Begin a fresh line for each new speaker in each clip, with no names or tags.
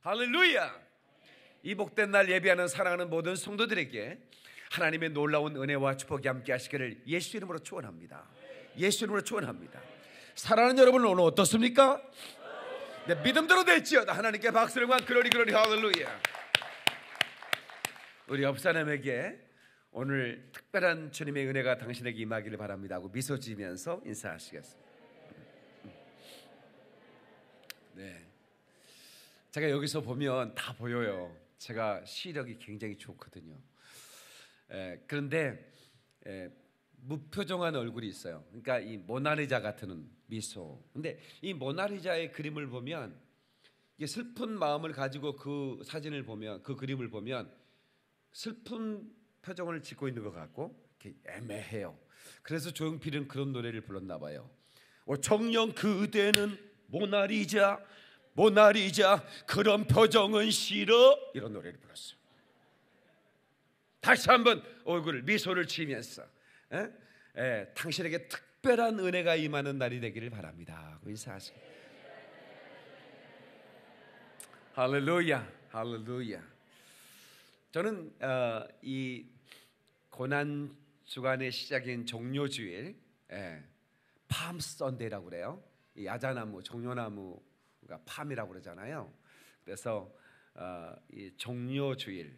할렐루야. 이 복된 날 예배하는 사랑하는 모든 성도들에게 하나님의 놀라운 은혜와 축복이 함께 하시기를 예수 이름으로 축원합니다. 예수 이름으로 축원합니다. 사랑하는 여러분, 오늘 어떻습니까? 네, 믿음대로 될지어다. 하나님께 박수를 만 그러리 할렐루야. 우리 옆 사람에게 오늘 특별한 주님의 은혜가 당신에게 임하기를 바랍니다 하고 미소 지으면서 인사하시겠습니다. 네, 제가 여기서 보면 다 보여요. 제가 시력이 굉장히 좋거든요. 그런데 무표정한 얼굴이 있어요. 그러니까 이 모나리자 같은 미소. 근데 이 모나리자의 그림을 보면, 이게 슬픈 마음을 가지고 그 사진을 보면, 그 그림을 보면 슬픈 표정을 짓고 있는 것 같고 이렇게 애매해요. 그래서 조용필은 그런 노래를 불렀나 봐요. 정녕 그대는 모나리자, 모나리자 그런 표정은 싫어, 이런 노래를 불렀어요. 다시 한번 얼굴을 미소를 지으면서 당신에게 특별한 은혜가 임하는 날이 되기를 바랍니다 하고 인사하세요. 할렐루야, 할렐루야. 저는 이 고난 주간의 시작인 종료주일, 팜 선데이라고 그래요. 이 야자나무, 종려나무가 팜이라고 그러잖아요. 그래서 이 종료주일,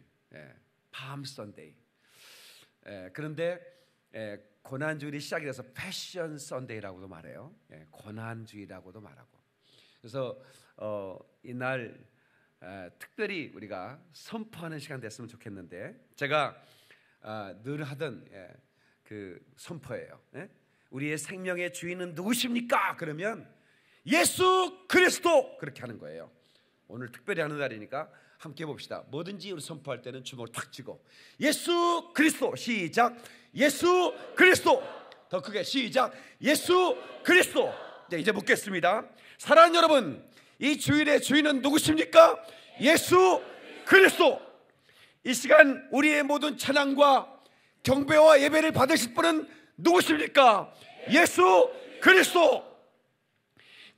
팜 선데이. 그런데 고난주일이 시작이 돼서 패션 선데이라고도 말해요. 고난주일이라고도 말하고. 그래서 이날 특별히 우리가 선포하는 시간 됐으면 좋겠는데, 제가 늘 하던 그 선포예요. 우리의 생명의 주인은 누구십니까? 그러면 예수 그리스도, 그렇게 하는 거예요. 오늘 특별히 하는 날이니까 함께 봅시다. 뭐든지 우리 선포할 때는 주먹을 탁 쥐고 예수 그리스도. 시작. 예수 그리스도. 더 크게 시작. 예수 그리스도. 네, 이제 묻겠습니다. 사랑하는 여러분, 이 주일의 주인은 누구십니까? 예수 그리스도. 이 시간 우리의 모든 찬양과 경배와 예배를 받으실 분은 누구십니까? 예수 그리스도.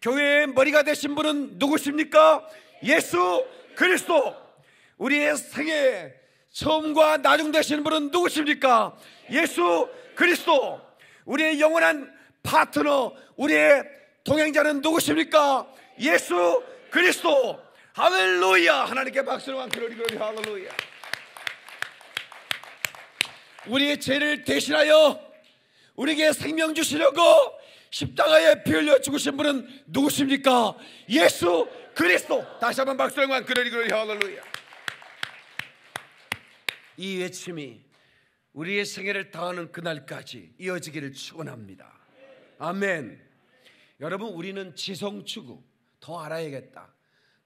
교회의 머리가 되신 분은 누구십니까? 예수 그리스도. 우리의 생애 처음과 나중 되시는 분은 누구십니까? 예수 그리스도. 우리의 영원한 파트너, 우리의 동행자는 누구십니까? 예수 그리스도. 할렐루야. 하나님께 박수를 한 그러리 할렐루야. 우리의 죄를 대신하여 우리에게 생명 주시려고 십자가에 피 흘려 죽으신 분은 누구십니까? 예수 그리스도. 다시 한번 박수를 한 그러리 할렐루야. 이 외침이 우리의 생애를 다하는 그날까지 이어지기를 축원합니다. 아멘. 여러분, 우리는 지성추구, 더 알아야겠다,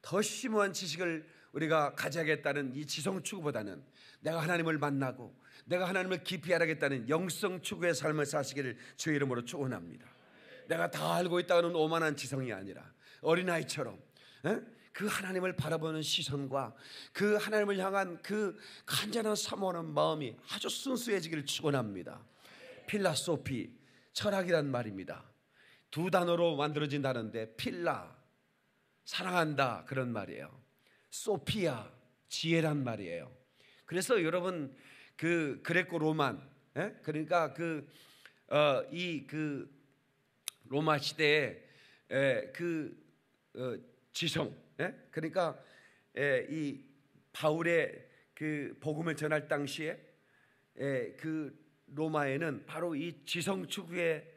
더 심오한 지식을 우리가 가져야겠다는 이 지성추구보다는 내가 하나님을 만나고 내가 하나님을 깊이 알아야겠다는 영성추구의 삶을 사시기를 주의 이름으로 축원합니다. 내가 다 알고 있다는 오만한 지성이 아니라 어린아이처럼 그 하나님을 바라보는 시선과 그 하나님을 향한 그 간절한 사모하는 마음이 아주 순수해지기를 축원합니다. 필라소피, 철학이란 말입니다. 두 단어로 만들어진다는데, 필라, 사랑한다, 그런 말이에요. 소피아, 지혜란 말이에요. 그래서 여러분, 그 그레코 로만, 그러니까 이 로마 시대에 지성, 그러니까 이 바울의 그 복음을 전할 당시에 그 로마에는 바로 이 지성 추구의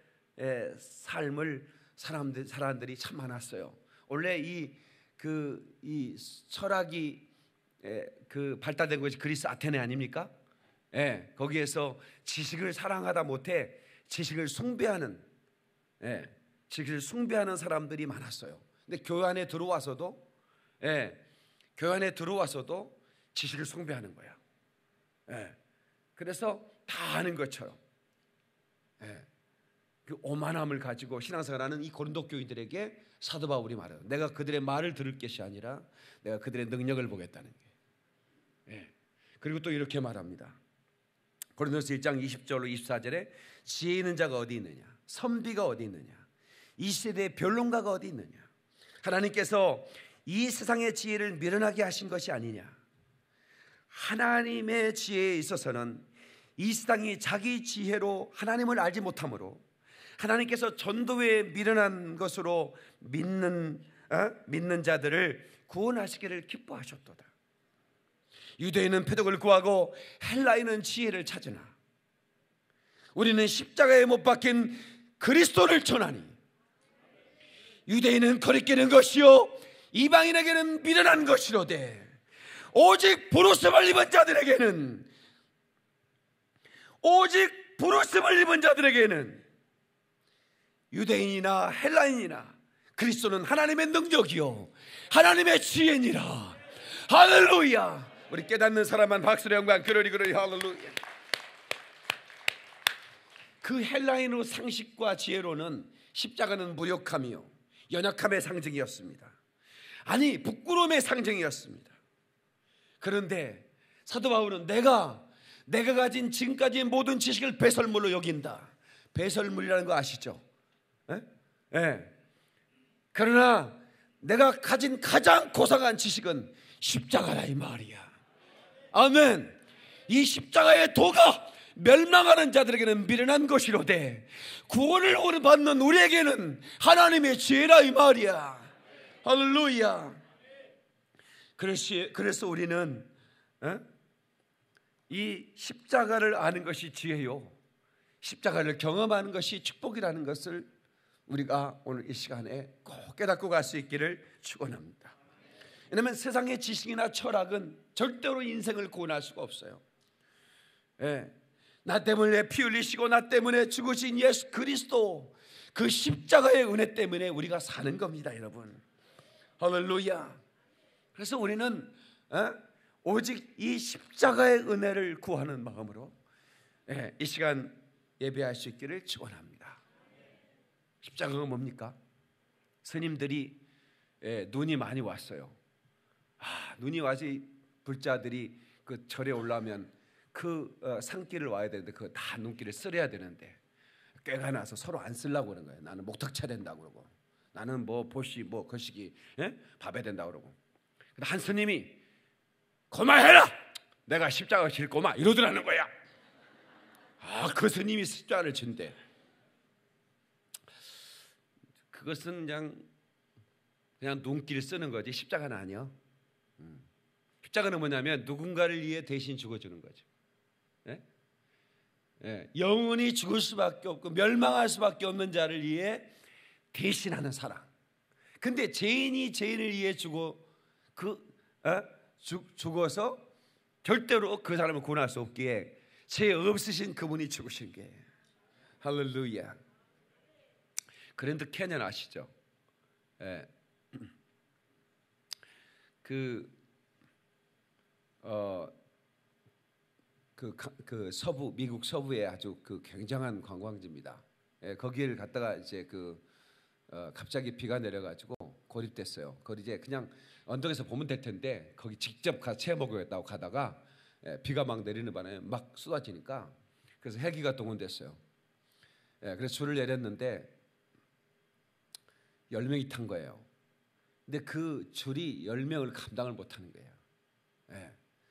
삶을 사람들이 참 많았어요. 원래 이 철학이 발달된 것이 그리스 아테네 아닙니까? 거기에서 지식을 사랑하다 못해 지식을 숭배하는 사람들이 많았어요. 근데 교회 안에 들어와서도 지식을 숭배하는 거야. 그래서 다 아는 것처럼 그 오만함을 가지고 신앙생활하는 이 고린도 교인들에게 사도 바울이 말해요. 내가 그들의 말을 들을 것이 아니라 내가 그들의 능력을 보겠다는 게. 그리고 또 이렇게 말합니다. 고린도서 1장 20절로 24절에 지혜 있는 자가 어디 있느냐, 선비가 어디 있느냐, 이 시대의 변론가가 어디 있느냐. 하나님께서 이 세상의 지혜를 미련하게 하신 것이 아니냐. 하나님의 지혜에 있어서는 이 세상이 자기 지혜로 하나님을 알지 못하므로 하나님께서 전도에 미련한 것으로 믿는 자들을 구원하시기를 기뻐하셨도다. 유대인은 표적을 구하고 헬라인은 지혜를 찾으나 우리는 십자가에 못 박힌 그리스도를 전하니 유대인은 거리끼는 것이요 이방인에게는 미련한 것이로되 오직 부르심을 입은 자들에게는 유대인이나 헬라인이나 그리스도는 하나님의 능력이요 하나님의 지혜니라. 할렐루야. 우리 깨닫는 사람만 박수로 영광 그러리 할렐루야. 그 헬라인의 상식과 지혜로는 십자가는 무력함이요 연약함의 상징이었습니다. 아니 부끄러움의 상징이었습니다. 그런데 사도 바울은 내가 가진 지금까지의 모든 지식을 배설물로 여긴다. 배설물이라는 거 아시죠? 그러나 내가 가진 가장 고상한 지식은 십자가라 이 말이야. 아멘. 이 십자가의 도가 멸망하는 자들에게는 미련한 것이로되 구원을 받는 우리에게는 하나님의 지혜라 이 말이야. 할렐루야. 그래서 우리는 이 십자가를 아는 것이 지혜요 십자가를 경험하는 것이 축복이라는 것을 우리가 오늘 이 시간에 꼭 깨닫고 갈 수 있기를 축원합니다. 왜냐하면 세상의 지식이나 철학은 절대로 인생을 구원할 수가 없어요. 나 때문에 피 흘리시고 나 때문에 죽으신 예수 그리스도 그 십자가의 은혜 때문에 우리가 사는 겁니다, 여러분. 할렐루야. 그래서 우리는 오직 이 십자가의 은혜를 구하는 마음으로 이 시간 예배할 수 있기를 축원합니다. 십자가가 뭡니까? 스님들이 눈이 많이 왔어요. 눈이 와서 불자들이 그 절에 올라오면 그 산길을 와야 되는데 그 다 눈길을 쓸어야 되는데 꾀가 나서 서로 안 쓰려고 그러는 거예요. 나는 목탁 쳐야 된다고 그러고 나는 뭐 보시 뭐 거시기 밥해야 된다고 그러고. 근데 한 스님이 고마해라. 내가 십자가 질 고마 이러더라는 거야. 그 스님이 십자가를 진대. 그것은 그냥 눈길 쓰는 거지 십자가는 아니야. 십자가는 뭐냐면 누군가를 위해 대신 죽어주는 거죠. 영원히 죽을 수밖에 없고 멸망할 수밖에 없는 자를 위해 대신하는 사랑. 근데 죄인이 죄인을 위해 죽어서 절대로 그 사람을 구원할 수 없기에 죄 없으신 그분이 죽으신 게 할렐루야. 그랜드 캐년 아시죠? 그 서부 미국 서부에 아주 그 굉장한 관광지입니다. 거기를 갔다가 이제 갑자기 비가 내려가지고 고립됐어요. 거기 이제 그냥 언덕에서 보면 될 텐데 거기 직접 가서 체험하겠다고 가다가 비가 막 내리는 바람에 막 쏟아지니까 그래서 헬기가 동원됐어요. 그래서 줄을 내렸는데 10명이 탄 거예요. 근데 그 줄이 10명을 감당을 못하는 거예요.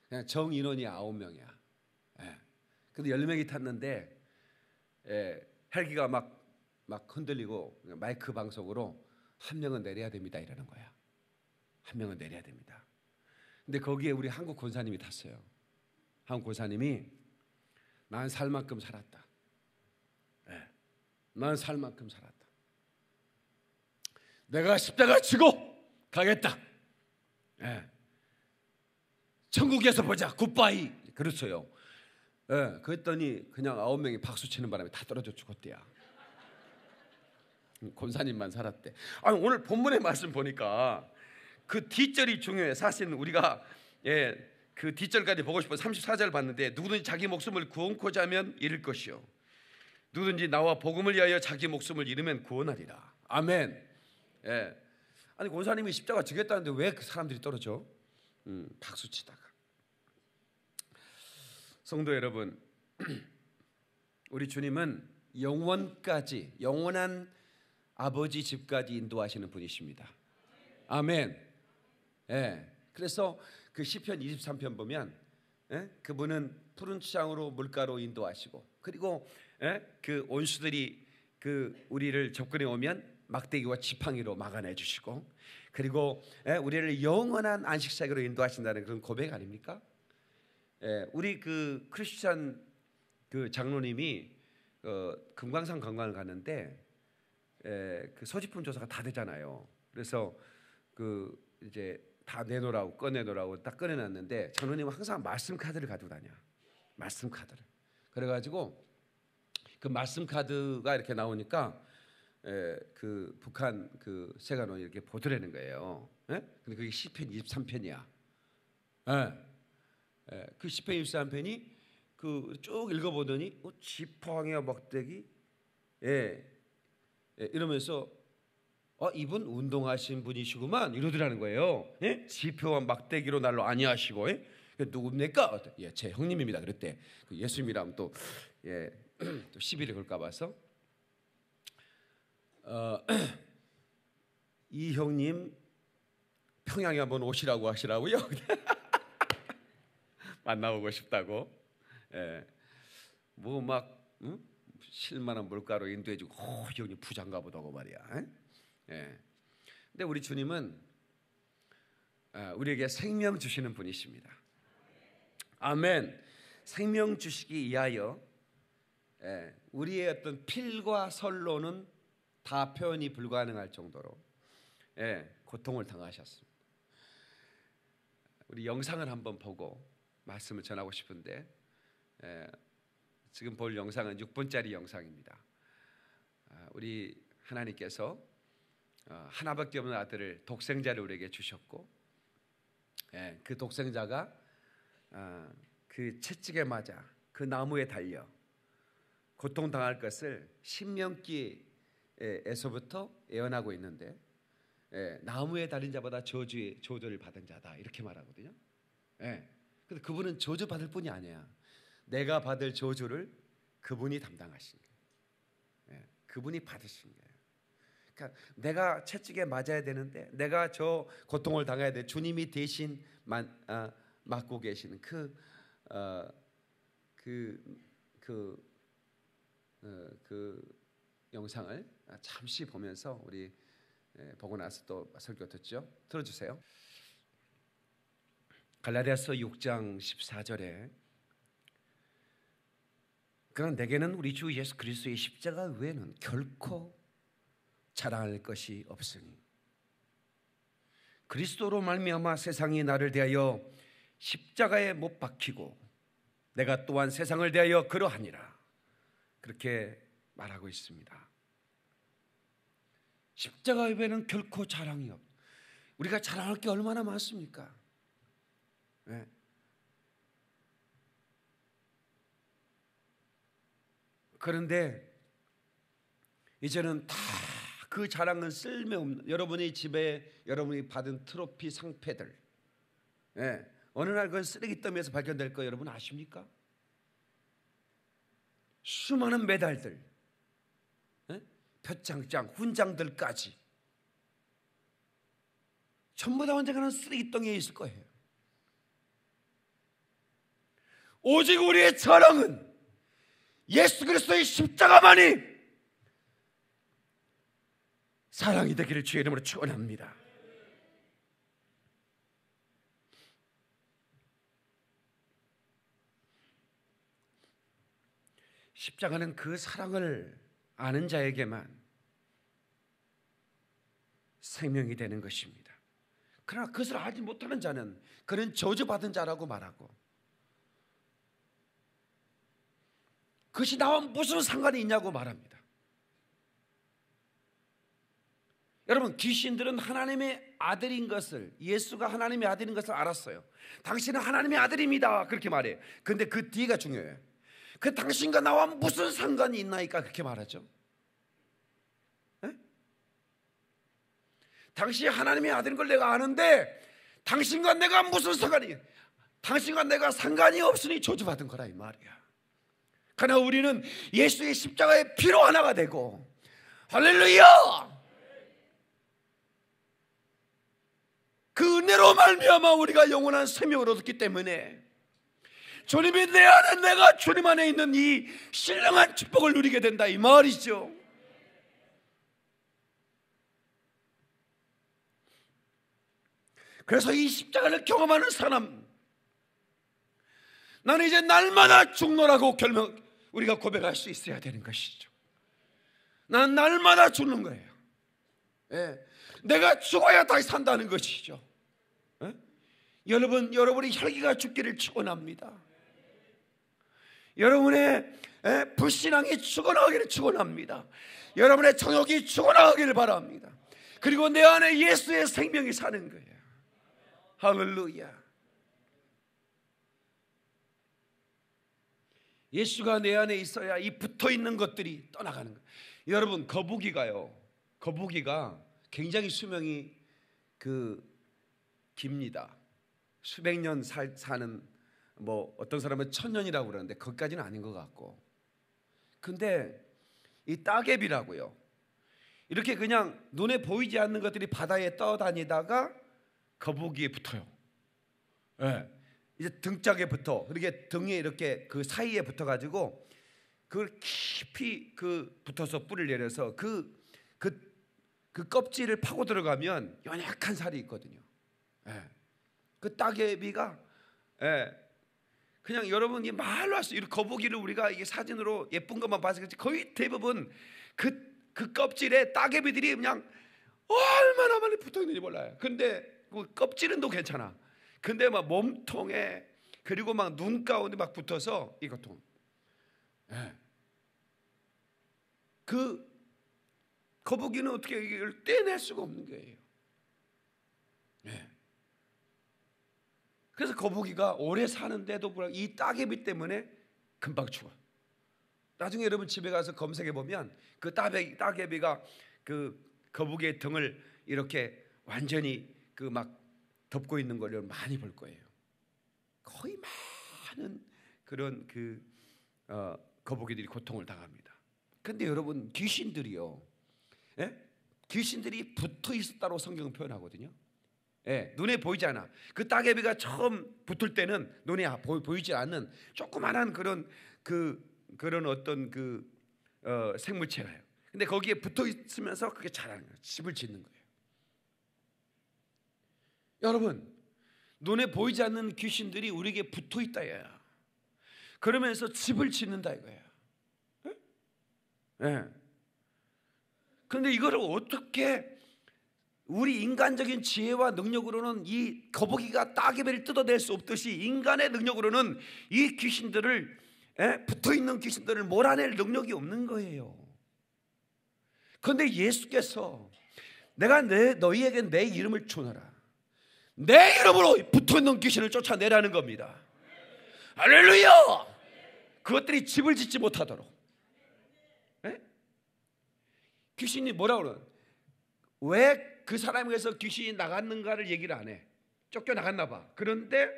그냥 정 인원이 9명이야. 근데 10명이 탔는데 헬기가 막 흔들리고 마이크 방송으로 한 명은 내려야 됩니다 이러는 거야. 한 명은 내려야 됩니다. 근데 거기에 우리 한국 권사님이 탔어요. 한국 권사님이 난 살 만큼 살았다. 난 살 만큼 살았다. 내가 십자가 지고 가겠다. 천국에서 보자. 굿바이. 그랬어요. 그랬더니 그냥 9명이 박수 치는 바람에 다 떨어져 죽었대요. 권사님만 살았대. 오늘 본문의 말씀 보니까 그 뒷절이 중요해. 사실 우리가 그 뒷절까지 보고 싶어 34절 봤는데 누구든지 자기 목숨을 구원코자 하면 잃을 것이요 누구든지 나와 복음을 위하여 자기 목숨을 잃으면 구원하리라. 아멘. 아니 권사님이 십자가 지겠다는데 왜 그 사람들이 떨어져? 박수 치다가. 성도 여러분, 우리 주님은 영원한 아버지 집까지 인도하시는 분이십니다. 아멘. 예. 그래서 그 시편 23편 보면 그분은 푸른 추장으로 물가로 인도하시고, 그리고 그 온수들이 그 우리를 접근해 오면 막대기와 지팡이로 막아내 주시고, 그리고 우리를 영원한 안식사기로 인도하신다는 그런 고백 아닙니까? 우리 그 크리스찬 그 장로님이 금강산 관광을 갔는데 그 소지품 조사가 다 되잖아요. 그래서 그 이제 다 내놓으라고 꺼내놓으라고 딱 꺼내놨는데 장로님은 항상 말씀 카드를 가지고 다녀. 말씀 카드를. 그래가지고 그 말씀 카드가 이렇게 나오니까 그 북한 그 세관원이 이렇게 보더라는 거예요. 근데 그게 시편 23편이야. 그 시편 23편이 그 쭉 읽어보더니 지팡이와 막대기, 이러면서 이분 운동하신 분이시구만 이러더라는 거예요. 지표와 막대기로 날로 안위하시고, 누굽니까? 제 형님입니다. 그랬대. 그 예수님이랑 또 또 시비를 걸까 봐서 이 형님 평양에 한번 오시라고 하시라고요. 만나보고 싶다고. 뭐 막 실만한 물가로 인도해주고, 이 형님 부장가 보다고 말이야. 근데 우리 주님은 우리에게 생명 주시는 분이십니다. 아멘. 생명 주시기 위하여 우리의 어떤 필과 설로는 다 표현이 불가능할 정도로 고통을 당하셨습니다. 우리 영상을 한번 보고 말씀을 전하고 싶은데, 지금 볼 영상은 6분짜리 영상입니다. 우리 하나님께서 하나밖에 없는 아들을, 독생자를 우리에게 주셨고, 그 독생자가 그 채찍에 맞아 그 나무에 달려 고통당할 것을 신명기에서부터 예언하고 있는데, 나무에 달린 자보다 저주를 받은 자다 이렇게 말하거든요. 근데 그분은 저주 받을 뿐이 아니야. 내가 받을 저주를 그분이 담당하신 거예요. 그분이 받으신 거예요. 그러니까 내가 채찍에 맞아야 되는데, 내가 저 고통을 당해야 돼. 주님이 대신 맡고 계시는 그 영상을 잠시 보면서 우리 보고 나서 또 설교 듣죠. 들어주세요. 갈라디아서 6장 14절에 그러나 내게는 우리 주 예수 그리스도의 십자가 외에는 결코 자랑할 것이 없으니 그리스도로 말미암아 세상이 나를 대하여 십자가에 못 박히고 내가 또한 세상을 대하여 그러하니라, 그렇게 말하고 있습니다. 십자가 외에는 결코 자랑이 없. 우리가 자랑할 게 얼마나 많습니까? 그런데 이제는 다 그 자랑은 쓸모없는, 여러분의 집에 여러분이 받은 트로피 상패들, 어느 날 그건 쓰레기더미에서 발견될 거 여러분 아십니까? 수많은 메달들, 표창장, 훈장들까지 전부 다 언젠가는 쓰레기덩이에 있을 거예요. 오직 우리의 자랑은 예수 그리스도의 십자가만이 사랑이 되기를 주의 이름으로 축원합니다. 십자가는 그 사랑을 아는 자에게만 생명이 되는 것입니다. 그러나 그것을 알지 못하는 자는 그는 저주받은 자라고 말하고, 그것이 나와 무슨 상관이 있냐고 말합니다. 여러분, 귀신들은 하나님의 아들인 것을, 예수가 하나님의 아들인 것을 알았어요. 당신은 하나님의 아들입니다 그렇게 말해요. 그런데 그 뒤가 중요해요. 그 당신과 나와 무슨 상관이 있나이까 그렇게 말하죠. 당신이 하나님의 아들인 걸 내가 아는데 당신과 내가 무슨 상관이, 당신과 내가 상관이 없으니 저주받은 거라 이 말이야. 그러나 우리는 예수의 십자가의 피로 하나가 되고, 할렐루야! 그 은혜로 말미암아 우리가 영원한 생명을 얻었기 때문에 주님이 내 안에, 내가 주님 안에 있는 이 신령한 축복을 누리게 된다, 이 말이죠. 그래서 이 십자가를 경험하는 사람, 나는 이제 날마다 죽노라고 우리가 고백할 수 있어야 되는 것이죠. 나는 날마다 죽는 거예요. 예. 내가 죽어야 다시 산다는 것이죠. 예? 여러분이 혈기가 죽기를 축원합니다. 여러분의 불신앙이 죽어나가기를 축원합니다. 여러분의 정욕이 죽어나가기를 바랍니다. 그리고 내 안에 예수의 생명이 사는 거예요. 할렐루야. 예수가 내 안에 있어야 이 붙어있는 것들이 떠나가는 거예요. 여러분, 거북이가 굉장히 수명이 깁니다. 수백 년 사는, 어떤 사람은 1000년이라고 그러는데 그것까지는 아닌 것 같고. 근데 이 따개비라고요, 이렇게 그냥 눈에 보이지 않는 것들이 바다에 떠다니다가 거북이에 붙어요. 예. 이제 등짝에 붙어, 이렇게 등에 이렇게 그 사이에 붙어가지고 그걸 깊이 붙어서 뿔을 내려서 그 껍질을 파고 들어가면 연약한 살이 있거든요. 예. 그 따개비가, 그냥 여러분이 말로 할 수, 이 거북이를 우리가 이게 사진으로 예쁜 것만 봐서 그렇지 거의 대부분 그 껍질에 따개비들이 그냥 얼마나 많이 붙어 있는지 몰라요. 근데 그 껍질은 또 괜찮아. 근데 막 몸통에, 그리고 막 눈 가운데 막 붙어서 이것도, 그 거북이는 어떻게 이걸 떼낼 수가 없는 거예요. 그래서 거북이가 오래 사는데도 불구하고 이 따개비 때문에 금방 죽어. 나중에 여러분 집에 가서 검색해 보면 그 따개비가 그 거북이의 등을 이렇게 완전히 막 덮고 있는 걸 많이 볼 거예요. 거의 많은 그런 거북이들이 고통을 당합니다. 근데 여러분, 귀신들이요, 귀신들이 붙어 있었다고 성경은 표현하거든요. 눈에 보이지 않아. 그 따개비가 처음 붙을 때는 눈에 보이지 않는 조그만한 그런 어떤 생물체예요. 근데 거기에 붙어 있으면서 그게 자라는 거예요. 집을 짓는 거예요. 여러분, 눈에 보이지 않는 귀신들이 우리에게 붙어 있다 이거야. 그러면서 집을 짓는다 이거야. 그런데 이거를 어떻게 우리 인간적인 지혜와 능력으로는 이 거북이가 따개비를 뜯어낼 수 없듯이 인간의 능력으로는 이 귀신들을, 붙어있는 귀신들을 몰아낼 능력이 없는 거예요. 그런데 예수께서 내가 너희에게 내 이름을 주노라, 내 이름으로 붙어있는 귀신을 쫓아내라는 겁니다. 할렐루야. 그것들이 집을 짓지 못하도록. 귀신이 뭐라고 그러나? 왜 그 사람에게서 귀신이 나갔는가를 얘기를 안 해. 쫓겨나갔나 봐. 그런데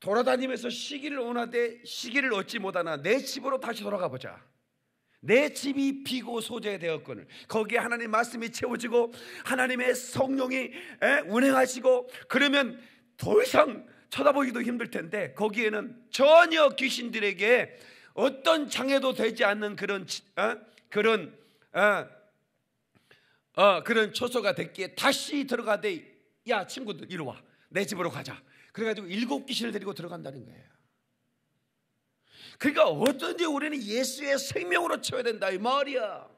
돌아다니면서 시기를 원하되 시기를 얻지 못하나 내 집으로 다시 돌아가 보자. 내 집이 비고 소재되었거늘 거기에 하나님의 말씀이 채워지고 하나님의 성령이 운행하시고, 그러면 더 이상 쳐다보기도 힘들 텐데 거기에는 전혀 귀신들에게 어떤 장애도 되지 않는 그런 처소가 됐기에 다시 들어가되, 야 친구들 이리 와, 내 집으로 가자. 그래가지고 7 귀신을 데리고 들어간다는 거예요. 그러니까 어떤지 우리는 예수의 생명으로 채워야 된다 이 말이야.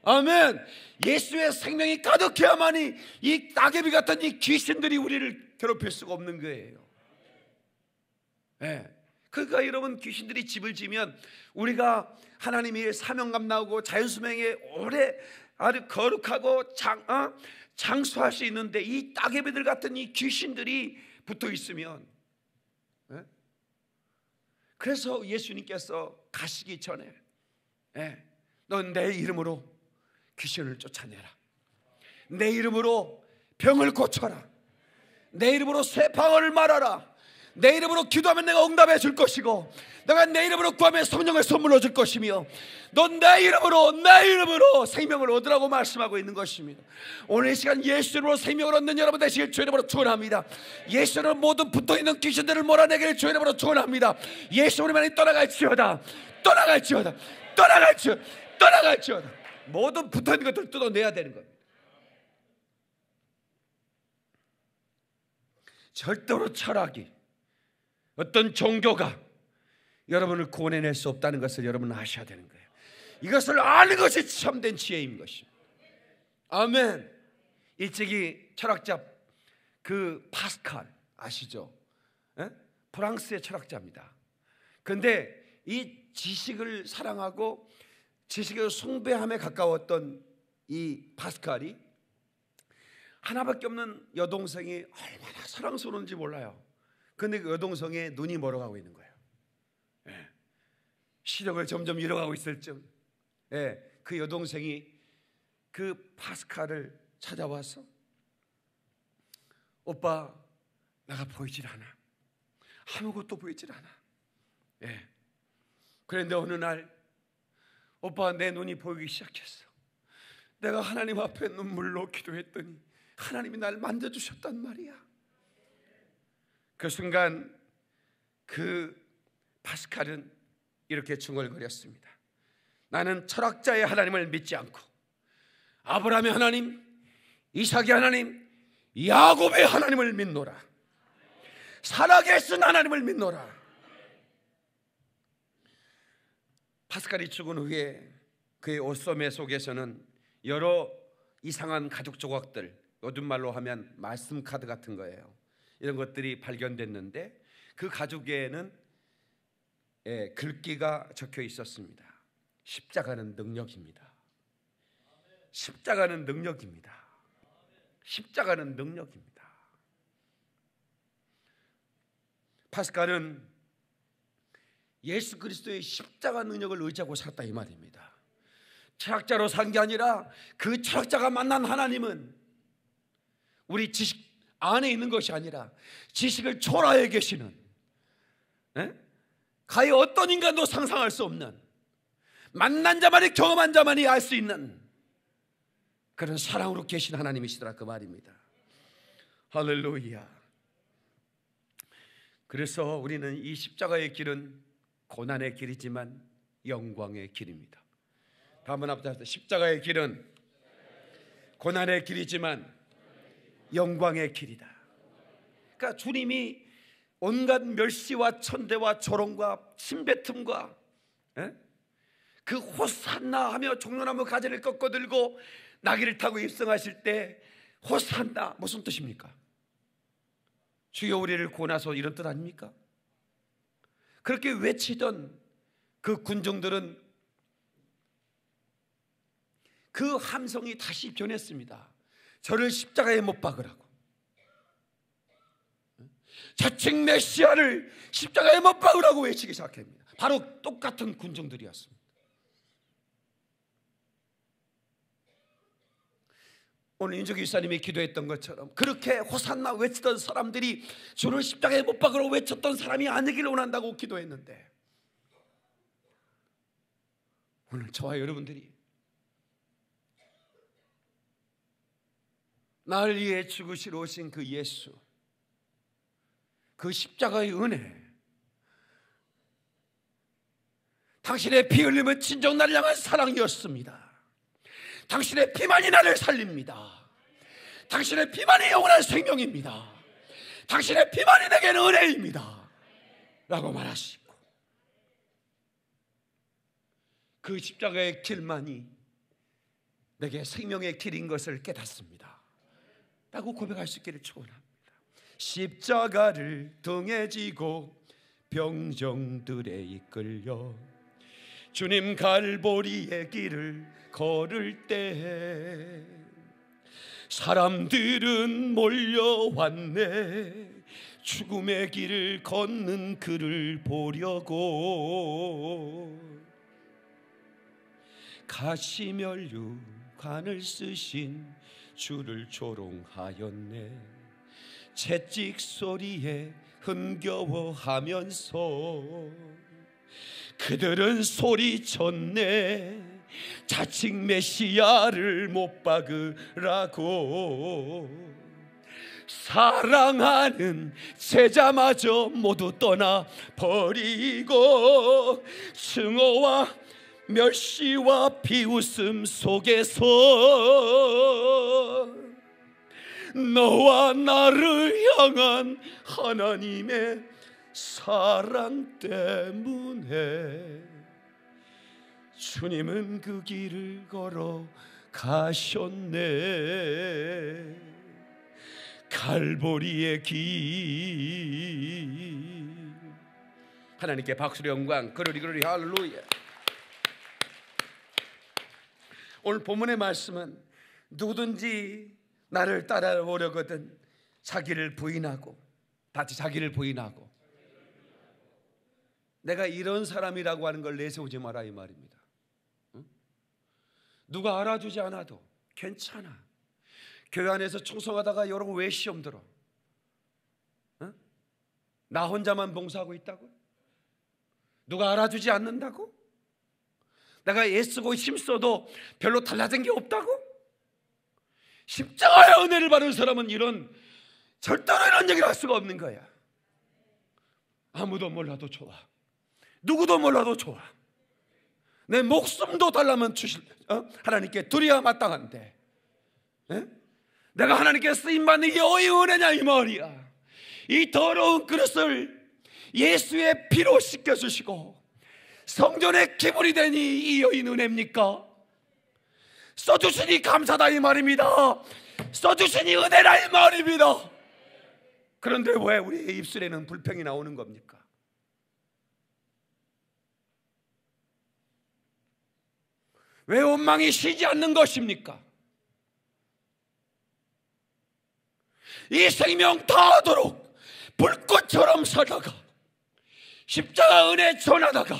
아멘. 예수의 생명이 가득해야만이 이 따개비 같은 이 귀신들이 우리를 괴롭힐 수가 없는 거예요. 그러니까 여러분, 귀신들이 집을 지면 우리가 하나님이 사명감 나오고 자연수명에 오래 아주 거룩하고 장수할 수 있는데 이 따개비들 같은 이 귀신들이 붙어 있으면, 그래서 예수님께서 가시기 전에 넌 내 이름으로 귀신을 쫓아내라, 내 이름으로 병을 고쳐라, 내 이름으로 쇠방언을 말하라, 내 이름으로 기도하면 내가 응답해 줄 것이고, 내가 내 이름으로 구하면 성령을 선물로 줄 것이며, 넌 내 이름으로 생명을 얻으라고 말씀하고 있는 것입니다. 오늘 이 시간 예수 이름으로 생명을 얻는 여러분 되시길 주의 이름으로 축원합니다. 예수 이름으로 모든 붙어있는 귀신들을 몰아내기를 주의 이름으로 축원합니다. 예수 이름으로 떠나갈지어다. 모든 붙어있는 것들을 뜯어내야 되는 겁니다. 절대로 철학이, 어떤 종교가 여러분을 구원해낼 수 없다는 것을 여러분은 아셔야 되는 거예요. 이것을 아는 것이 참된 지혜인 것입니다. 아멘. 일찍이 철학자 그 파스칼 아시죠? 프랑스의 철학자입니다. 그런데 이 지식을 사랑하고 지식의 숭배함에 가까웠던 이 파스칼이 하나밖에 없는 여동생이 얼마나 사랑스러운지 몰라요. 그런데 그 여동생의 눈이 멀어가고 있는 거예요. 시력을 점점 잃어가고 있을 쯤, 그 여동생이 그 파스칼을 찾아와서, 오빠, 내가 보이질 않아. 아무것도 보이질 않아. 그런데 어느 날 오빠, 내 눈이 보이기 시작했어. 내가 하나님 앞에 눈물로 기도했더니 하나님이 날 만져주셨단 말이야. 그 순간 그 파스칼은 이렇게 중얼거렸습니다. 나는 철학자의 하나님을 믿지 않고 아브라함의 하나님, 이삭의 하나님, 야곱의 하나님을 믿노라. 살아계신 하나님을 믿노라. 파스칼이 죽은 후에 그의 옷소매 속에서는 여러 이상한 가죽 조각들, 요즘 말로 하면 말씀 카드 같은 거예요. 이런 것들이 발견됐는데 그 가죽에는 글귀가 적혀 있었습니다. 십자가는 능력입니다. 십자가는 능력입니다. 십자가는 능력입니다. 파스칼은 예수 그리스도의 십자가 능력을 의지하고 살았다 이 말입니다. 철학자로 산 게 아니라 그 철학자가 만난 하나님은 우리 지식 안에 있는 것이 아니라 지식을 초월하여 계시는, 가히 어떤 인간도 상상할 수 없는, 만난 자만이, 경험한 자만이 알 수 있는 그런 사랑으로 계신 하나님이시더라 그 말입니다. 할렐루야. 그래서 우리는 이 십자가의 길은 고난의 길이지만 영광의 길입니다. 다음은 앞서 십자가의 길은 고난의 길이지만 영광의 길이다. 그러니까 주님이 온갖 멸시와 천대와 조롱과 침뱉음과 그 호산나 하며 종려나무 가지를 꺾어들고 나귀를 타고 입성하실 때 호산나 무슨 뜻입니까? 주여 우리를 구원하소서 이런 뜻 아닙니까? 그렇게 외치던 그 군중들은 그 함성이 다시 변했습니다. 저를 십자가에 못 박으라고, 자칭 메시아를 십자가에 못 박으라고 외치기 시작합니다. 바로 똑같은 군중들이었습니다. 오늘 윤석기 집사님이 기도했던 것처럼 그렇게 호산나 외치던 사람들이 주를 십자가에 못 박으라고 외쳤던 사람이 아니기를 원한다고 기도했는데, 오늘 저와 여러분들이 나를 위해 죽으시러 오신 그 예수, 그 십자가의 은혜, 당신의 피 흘림은 진정 나를 향한 사랑이었습니다. 당신의 피만이 나를 살립니다. 당신의 피만이 영원한 생명입니다. 당신의 피만이 내게는 은혜입니다 라고 말하시고, 그 십자가의 길만이 내게 생명의 길인 것을 깨닫습니다 라고 고백할 수 있기를 축원합니다. 십자가를 등에 지고 병정들에 이끌려 주님 갈보리의 길을 걸을 때 사람들은 몰려왔네. 죽음의 길을 걷는 그를 보려고 가시면류 관을 쓰신 주를 조롱하였네. 채찍 소리에 흥겨워하면서 그들은 소리쳤네. 자칭 메시아를 못 박으라고. 사랑하는 제자마저 모두 떠나버리고 증오와 멸시와 비웃음 속에서 너와 나를 향한 하나님의 사랑 때문에 주님은 그 길을 걸어 가셨네. 갈보리의 길. 하나님께 박수로 영광. 그러리 할렐루야. 오늘 본문의 말씀은 누구든지 나를 따라오려거든 자기를 부인하고, 다시 자기를 부인하고. 내가 이런 사람이라고 하는 걸 내세우지 마라 이 말입니다. 응? 누가 알아주지 않아도 괜찮아. 교회 안에서 충성하다가 여러분 왜 시험 들어? 응? 나 혼자만 봉사하고 있다고? 누가 알아주지 않는다고? 내가 애쓰고 힘써도 별로 달라진 게 없다고? 십자가의 은혜를 받은 사람은 절대로 이런 얘기를 할 수가 없는 거야. 아무도 몰라도 좋아. 누구도 몰라도 좋아. 내 목숨도 달라면 하나님께 드려야 마땅한데, 내가 하나님께 쓰임받는 게 어이 은혜냐 이 말이야. 이 더러운 그릇을 예수의 피로 씻겨주시고 성전의 기물이 되니 이 여인 은혜입니까? 써주시니 감사다 이 말입니다. 써주시니 은혜라 이 말입니다. 그런데 왜 우리의 입술에는 불평이 나오는 겁니까? 왜 원망이 쉬지 않는 것입니까? 이 생명 다하도록 불꽃처럼 살다가 십자가 은혜 전하다가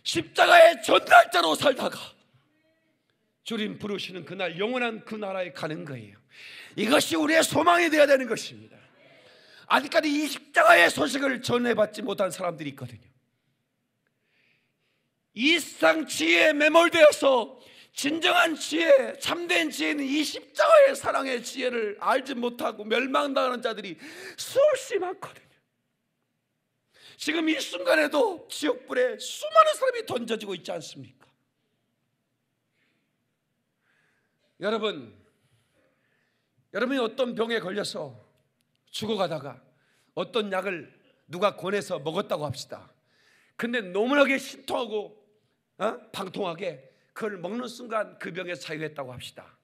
십자가의 전달자로 살다가 주님 부르시는 그날 영원한 그 나라에 가는 거예요. 이것이 우리의 소망이 되어야 되는 것입니다. 아직까지 이 십자가의 소식을 전해받지 못한 사람들이 있거든요. 이 세상 지혜에 매몰되어서 진정한 지혜, 참된 지혜는 이 십자가의 사랑의 지혜를 알지 못하고 멸망당하는 자들이 수없이 많거든요. 지금 이 순간에도 지옥불에 수많은 사람이 던져지고 있지 않습니까? 여러분이 어떤 병에 걸려서 죽어가다가 어떤 약을 누가 권해서 먹었다고 합시다. 근데 너무나게 신통하고 방통하게 그걸 먹는 순간 그 병에서 자유했다고 합시다.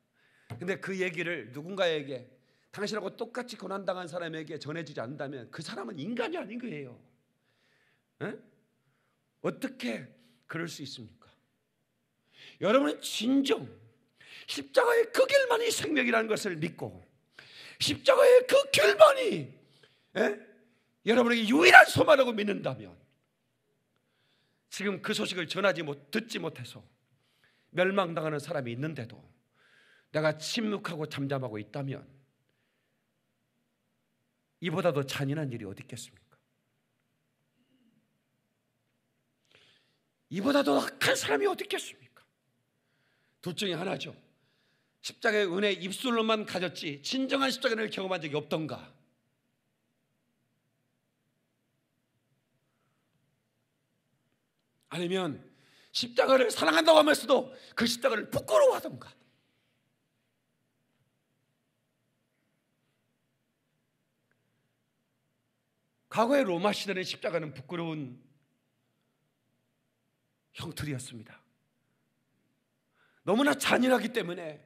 근데 그 얘기를 누군가에게, 당신하고 똑같이 고난당한 사람에게 전해지지 않는다면 그 사람은 인간이 아닌 거예요. 어떻게 그럴 수 있습니까? 여러분은 진정 십자가의 그 길만이 생명이라는 것을 믿고 십자가의 그 길만이 여러분에게 유일한 소망이라고 믿는다면, 지금 그 소식을 듣지 못해서 멸망당하는 사람이 있는데도 내가 침묵하고 잠잠하고 있다면 이보다 더 잔인한 일이 어디 있겠습니까? 이보다 더 악한 사람이 어디 있겠습니까? 둘 중에 하나죠. 십자가의 은혜 입술로만 가졌지 진정한 십자가를 경험한 적이 없던가? 아니면 십자가를 사랑한다고 하면서도 그 십자가를 부끄러워하던가? 과거의 로마 시대의 십자가는 부끄러운 형틀이었습니다. 너무나 잔인하기 때문에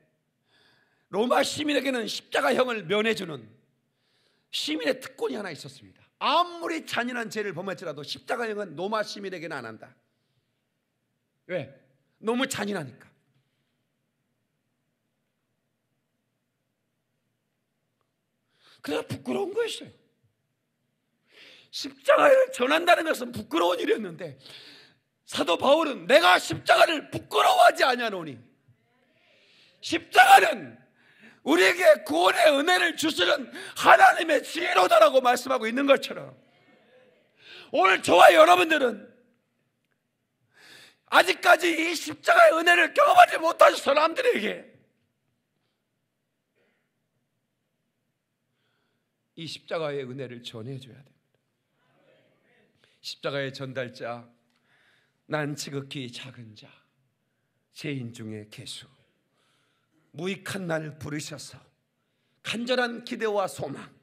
로마 시민에게는 십자가형을 면해주는 시민의 특권이 하나 있었습니다. 아무리 잔인한 죄를 범했더라도 십자가형은 로마 시민에게는 안 한다. 왜? 너무 잔인하니까. 그래서 부끄러운 거였어요. 십자가를 전한다는 것은 부끄러운 일이었는데 사도 바울은 내가 십자가를 부끄러워하지 아니하노니, 십자가는 우리에게 구원의 은혜를 주시는 하나님의 지혜로다라고 말씀하고 있는 것처럼, 오늘 저와 여러분들은 아직까지 이 십자가의 은혜를 경험하지 못한 사람들에게 이 십자가의 은혜를 전해줘야 됩니다. 십자가의 전달자, 난 지극히 작은 자, 죄인 중에 괴수, 무익한 날 부르셔서 간절한 기대와 소망,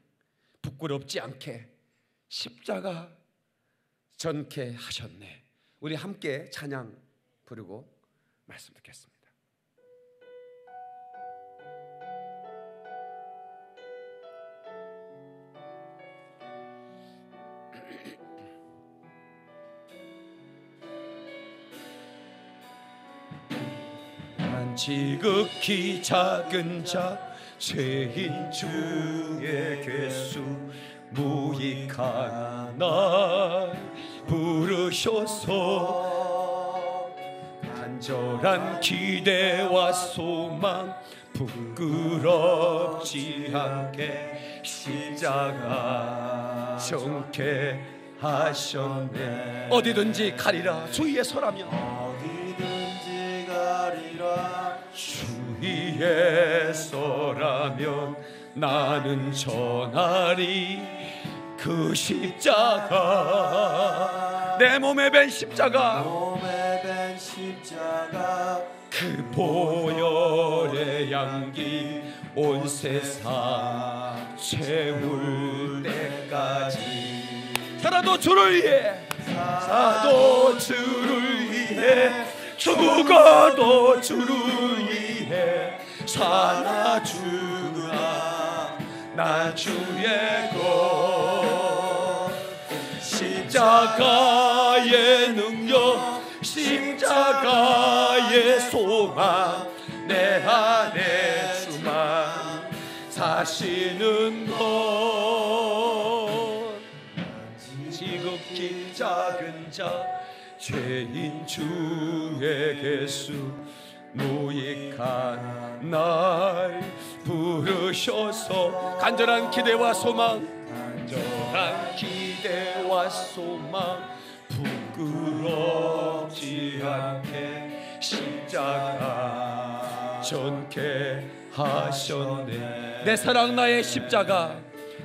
부끄럽지 않게 십자가 전케 하셨네. 우리 함께 찬양 부르고 말씀 듣겠습니다. 난 지극히 작은 자, 죄인 중에 괴수, 무익한 날 부르셔서 간절한 기대와 소망, 부끄럽지 않게 십자가 정케 하셨네. 어디든지 가리라 주위에 서라면, 어디든지 가리라 주위에 서라면 나는 전하리 그 십자가, 내 몸에 밴 십자가, 그 보혈의 향기 온 세상 채울 때까지, 살아도 주를 위해, 살아도 주를 위해, 죽어도 주를 위해 살아주라. 나 주의 것, 십자가의 능력, 십자가의 소망, 내 안에 주만 사시는 것. 지극히 작은 자, 죄인 중에 괴수, 무익한 날 부르셔서 간절한 기대와 소망, 부끄럽지 않게 십자가 전케 하셨네. 내 사랑 나의 십자가,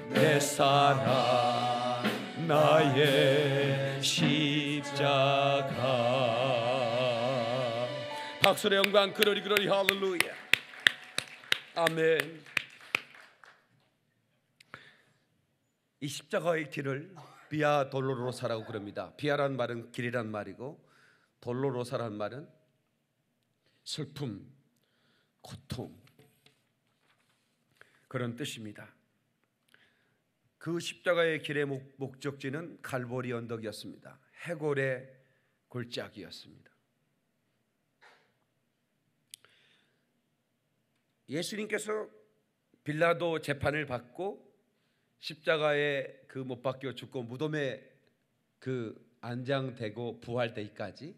내 사랑 나의 십자가. 박수의 영광, 그러리 그러리, 할렐루야, 아멘. 이 십자가의 길을 비아 돌로로사라고 그럽니다. 비아란 말은 길이란 말이고, 돌로로사란 말은 슬픔, 고통, 그런 뜻입니다. 그 십자가의 길의 목적지는 갈보리 언덕이었습니다. 해골의 골짜기였습니다. 예수님께서 빌라도 재판을 받고 십자가에 그 못 박혀 죽고 무덤에 그 안장되고 부활되기까지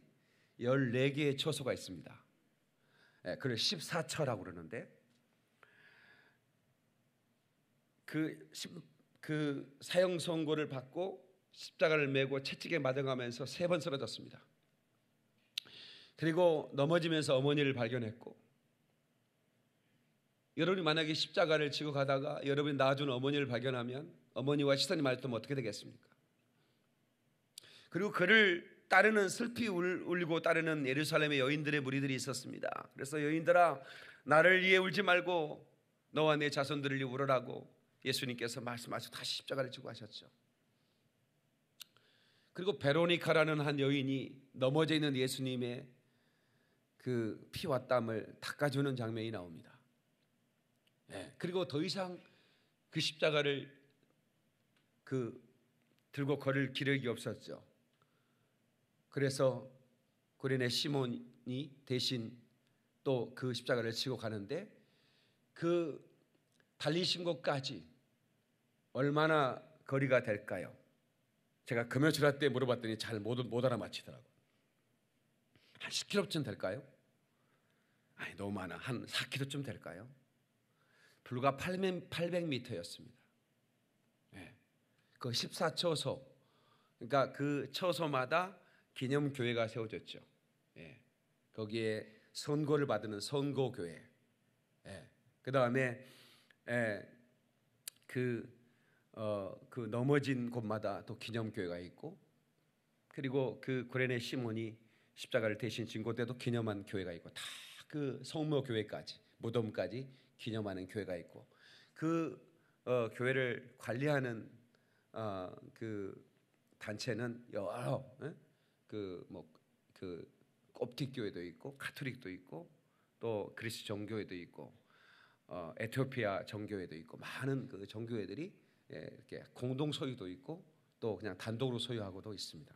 14개의 처소가 있습니다. 그걸 14처라고 그러는데, 그 사형 선고를 받고 십자가를 메고 채찍에 맞아가면서 3번 쓰러졌습니다. 그리고 넘어지면서 어머니를 발견했고, 여러분이 만약에 십자가를 지고 가다가 여러분이 낳아준 어머니를 발견하면 어머니와 시선이 맞으면 어떻게 되겠습니까? 그리고 그를 따르는, 슬피 울리고 따르는 예루살렘의 여인들의 무리들이 있었습니다. 그래서 여인들아, 나를 위해 울지 말고 너와 내 자손들을 위해 울으라고 예수님께서 말씀하시고 다시 십자가를 지고 가셨죠. 그리고 베로니카라는 한 여인이 넘어져 있는 예수님의 그 피와 땀을 닦아주는 장면이 나옵니다. 그리고 더 이상 그 십자가를 들고 걸을 기력이 없었죠. 그래서 구레네 시몬이 대신 또 그 십자가를 지고 가는데, 그 달리신 곳까지 얼마나 거리가 될까요? 제가 금요주라 때 물어봤더니 잘 못 알아맞히더라고요. 한 10km쯤 될까요? 아니, 너무 많아. 한 4km쯤 될까요? 불과 800m였습니다. 그 14처소, 그러니까 그 처소마다 기념교회가 세워졌죠. 거기에 선고를 받는 선고교회. 그 다음에 그 넘어진 곳마다 또 기념교회가 있고, 그리고 그 구레네 시몬이 십자가를 대신 진 곳에도 기념한 교회가 있고, 다 그 성모교회까지 무덤까지 기념하는 교회가 있고, 그 교회를 관리하는 그 단체는 여러 그 kop틱 교회도 있고 가톨릭도 있고 또 그리스 정교회도 있고 에티오피아 정교회도 있고 많은 그 정교회들이 이렇게 공동 소유도 있고 또 그냥 단독으로 소유하고도 있습니다.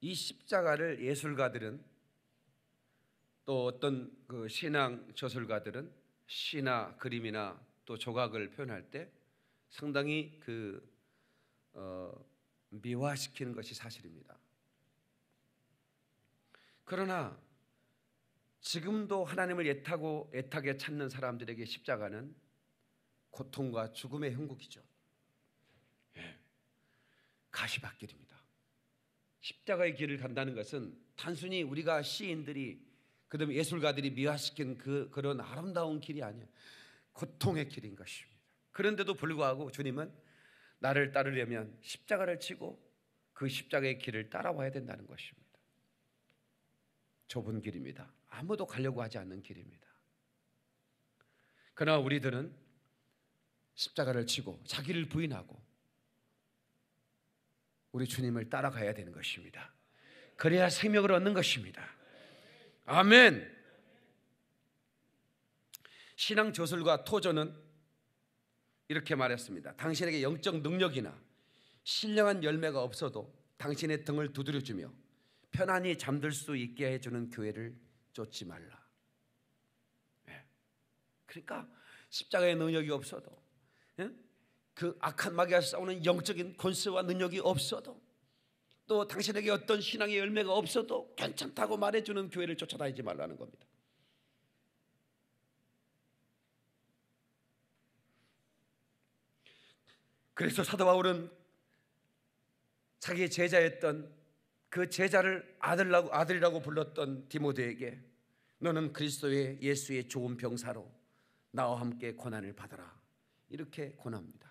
이 십자가를 예술가들은 또 어떤 그 신앙 저술가들은 시나 그림이나 또 조각을 표현할 때 상당히 미화시키는 것이 사실입니다. 그러나 지금도 하나님을 애타게 찾는 사람들에게 십자가는 고통과 죽음의 형국이죠. 가시밭길입니다. 십자가의 길을 간다는 것은 단순히 우리가 시인들이 그다음에 예술가들이 미화시킨 그런 아름다운 길이 아니에요. 고통의 길인 것입니다. 그런데도 불구하고 주님은 나를 따르려면 십자가를 지고 그 십자가의 길을 따라와야 된다는 것입니다. 좁은 길입니다. 아무도 가려고 하지 않는 길입니다. 그러나 우리들은 십자가를 지고 자기를 부인하고 우리 주님을 따라가야 되는 것입니다. 그래야 생명을 얻는 것입니다. 아멘. 신앙 저술가 토저는 이렇게 말했습니다. 당신에게 영적 능력이나 신령한 열매가 없어도 당신의 등을 두드려주며 편안히 잠들 수 있게 해주는 교회를 쫓지 말라. 그러니까 십자가의 능력이 없어도 그 악한 마귀와 싸우는 영적인 권세와 능력이 없어도 또 당신에게 어떤 신앙의 열매가 없어도 괜찮다고 말해주는 교회를 쫓아다니지 말라는 겁니다. 그래서 사도 바울은 자기의 제자였던 그 제자를 아들이라고 불렀던 디모데에게 너는 그리스도의 예수의 좋은 병사로 나와 함께 고난을 받아라 이렇게 권합니다.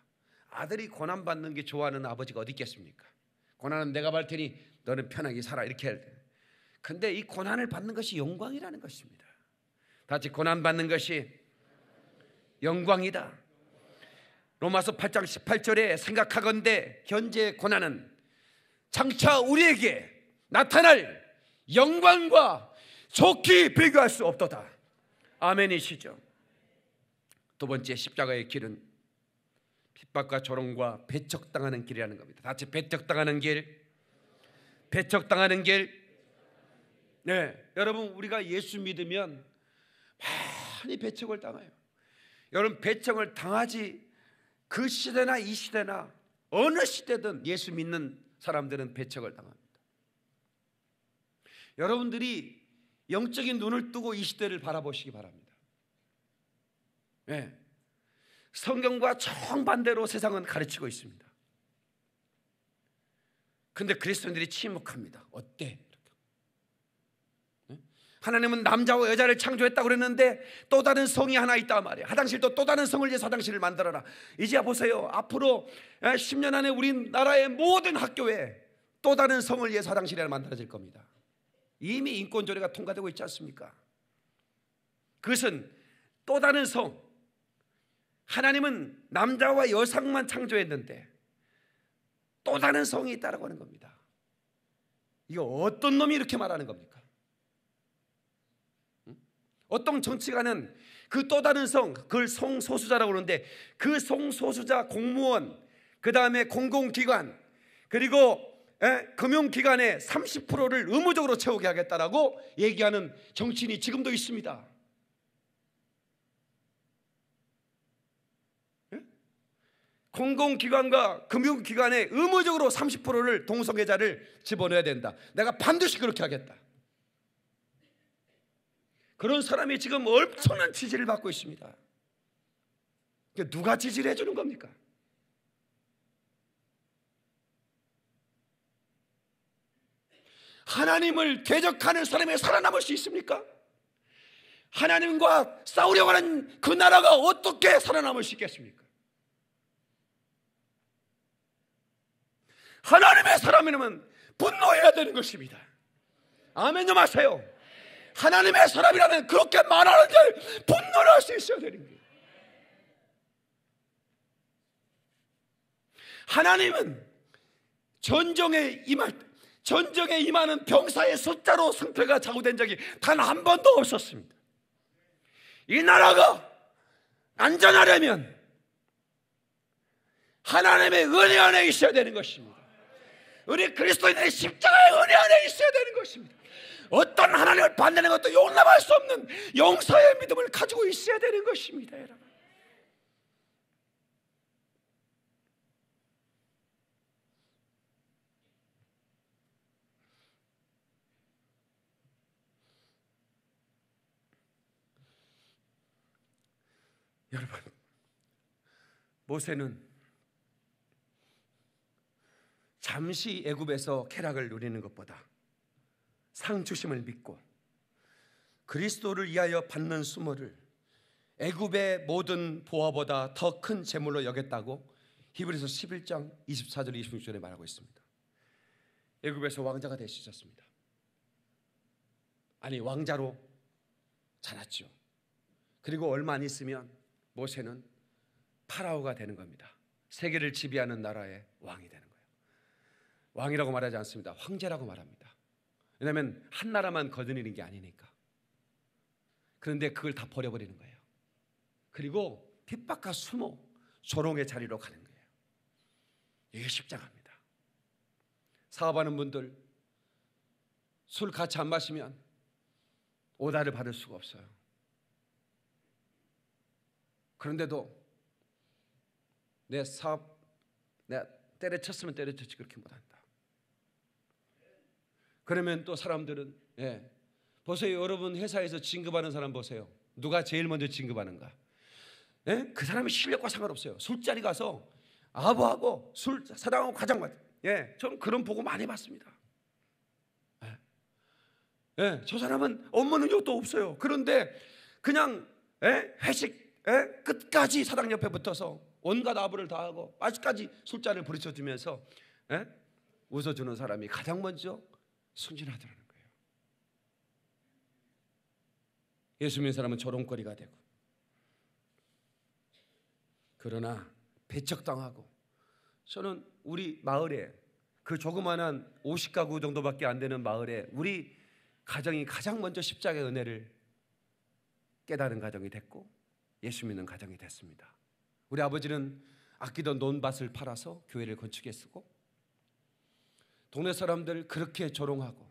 아들이 고난받는 게 좋아하는 아버지가 어디 있겠습니까? 고난은 내가 받을 테니 너는 편하게 살아 이렇게 할 때. 근데 이 고난을 받는 것이 영광이라는 것입니다. 다시 고난받는 것이 영광이다. 로마서 8장 18절에 생각하건대 현재 고난은 장차 우리에게 나타날 영광과 좋게 비교할 수 없도다. 아멘이시죠? 두 번째 십자가의 길은 핍박과 조롱과 배척당하는 길이라는 겁니다. 같이 배척당하는 길, 배척당하는 길. 네, 여러분 우리가 예수 믿으면 많이 배척을 당해요. 여러분 배척을 당하지 그 시대나 이 시대나 어느 시대든 예수 믿는 사람들은 배척을 당합니다. 여러분들이 영적인 눈을 뜨고 이 시대를 바라보시기 바랍니다. 네. 성경과 정반대로 세상은 가르치고 있습니다. 그런데 그리스도인들이 침묵합니다. 어때? 하나님은 남자와 여자를 창조했다고 그랬는데 또 다른 성이 하나 있단 말이에요. 화장실도 또 다른 성을 위해서 화장실을 만들어라. 이제 보세요. 앞으로 10년 안에 우리나라의 모든 학교에 또 다른 성을 위해서 화장실이 하나 만들어질 겁니다. 이미 인권조례가 통과되고 있지 않습니까? 그것은 또 다른 성. 하나님은 남자와 여성만 창조했는데 또 다른 성이 있다고 하는 겁니다. 이거 어떤 놈이 이렇게 말하는 겁니까? 어떤 정치가는 그 또 다른 성, 그걸 성소수자라고 그러는데 그 성소수자 공무원, 그 다음에 공공기관, 그리고 금융기관의 30%를 의무적으로 채우게 하겠다라고 얘기하는 정치인이 지금도 있습니다. 공공기관과 금융기관에 의무적으로 30%를 동성애자를 집어넣어야 된다. 내가 반드시 그렇게 하겠다. 그런 사람이 지금 엄청난 지지를 받고 있습니다. 누가 지지를 해주는 겁니까? 하나님을 대적하는 사람이 살아남을 수 있습니까? 하나님과 싸우려고 하는 그 나라가 어떻게 살아남을 수 있겠습니까? 하나님의 사람이라면 분노해야 되는 것입니다. 아멘 좀 하세요. 하나님의 사람이라면 그렇게 말하는데 분노를 할 수 있어야 되는 거예요. 하나님은 전쟁에 임하는 병사의 숫자로 승패가 좌우된 적이 단 한 번도 없었습니다. 이 나라가 안전하려면 하나님의 은혜 안에 있어야 되는 것입니다. 우리 그리스도인의 십자가의 은혜 안에 있어야 되는 것입니다. 어떤 하나님을 반대하는 것도 용납할 수 없는 용서의 믿음을 가지고 있어야 되는 것입니다. 여러분, 모세는 잠시 애굽에서 쾌락을 누리는 것보다 상 주심을 믿고 그리스도를 위하여 받는 수모를 애굽의 모든 보화보다 더 큰 재물로 여겼다고 히브리서 11장 24절 26절에 말하고 있습니다. 애굽에서 왕자가 되시셨습니다. 아니, 왕자로 자랐죠. 그리고 얼마 안 있으면 모세는 파라오가 되는 겁니다. 세계를 지배하는 나라의 왕이 되는 거예요. 왕이라고 말하지 않습니다. 황제라고 말합니다. 왜냐하면 한 나라만 거느리는 게 아니니까. 그런데 그걸 다 버려버리는 거예요. 그리고 핍박과 수모, 조롱의 자리로 가는 거예요. 이게 십자가입니다. 사업하는 분들 술 같이 안 마시면 오다를 받을 수가 없어요. 그런데도 내 사업 내가 때려쳤으면 때려쳤지 그렇게 못한다. 그러면 또 사람들은 보세요. 여러분 회사에서 진급하는 사람 보세요. 누가 제일 먼저 진급하는가? 그 사람의 실력과 상관없어요. 술자리 가서 아부하고 술 사랑하고 과장 같은. 저는 그런 보고 많이 봤습니다. 저 사람은 업무 능력도 없어요. 그런데 그냥 회식 끝까지 사장 옆에 붙어서 온갖 아부를 다 하고 아직까지 술자리를 부르쳐주면서 웃어주는 사람이 가장 먼저 순진하더라는 거예요. 예수 믿는 사람은 조롱거리가 되고, 그러나 배척당하고. 저는 우리 마을에, 그 조그만한 50가구 정도밖에 안 되는 마을에 우리 가정이 가장 먼저 십자가의 은혜를 깨달은 가정이 됐고 예수 믿는 가정이 됐습니다. 우리 아버지는 아끼던 논밭을 팔아서 교회를 건축에 쓰고, 동네 사람들 그렇게 조롱하고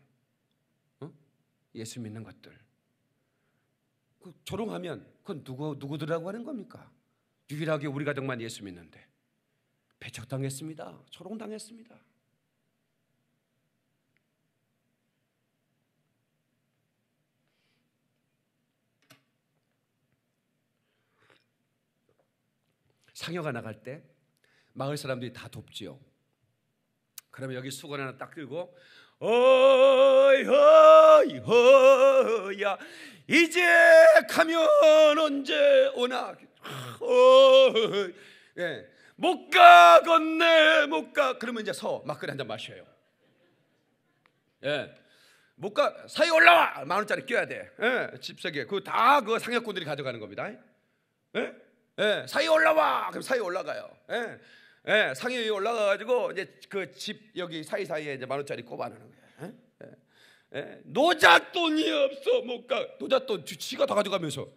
예수 믿는 것들 조롱하면 그건 누구들하고 하는 겁니까? 유일하게 우리 가정만 예수 믿는데 배척당했습니다. 조롱당했습니다. 상여가 나갈 때 마을 사람들이 다 돕지요. 그러면 여기 수건 하나 딱 들고 어이 허이 허야 이제 가면 언제 오나 못 가겠네 못 가. 그러면 이제 막걸리 한 잔 마셔요. 못 가 사이 올라와 10,000원짜리 껴야 돼. 집세계 그거 다 그 상여꾼들이 가져가는 겁니다. 사이 올라와. 그럼 사이 올라가요. 상위 위에 올라가가지고 이제 그 집 여기 사이사이에 이제 10,000원짜리 꼽아놓는 거예요. 노잣돈이 없어 못 가. 노잣돈 지가 다 가져가면서.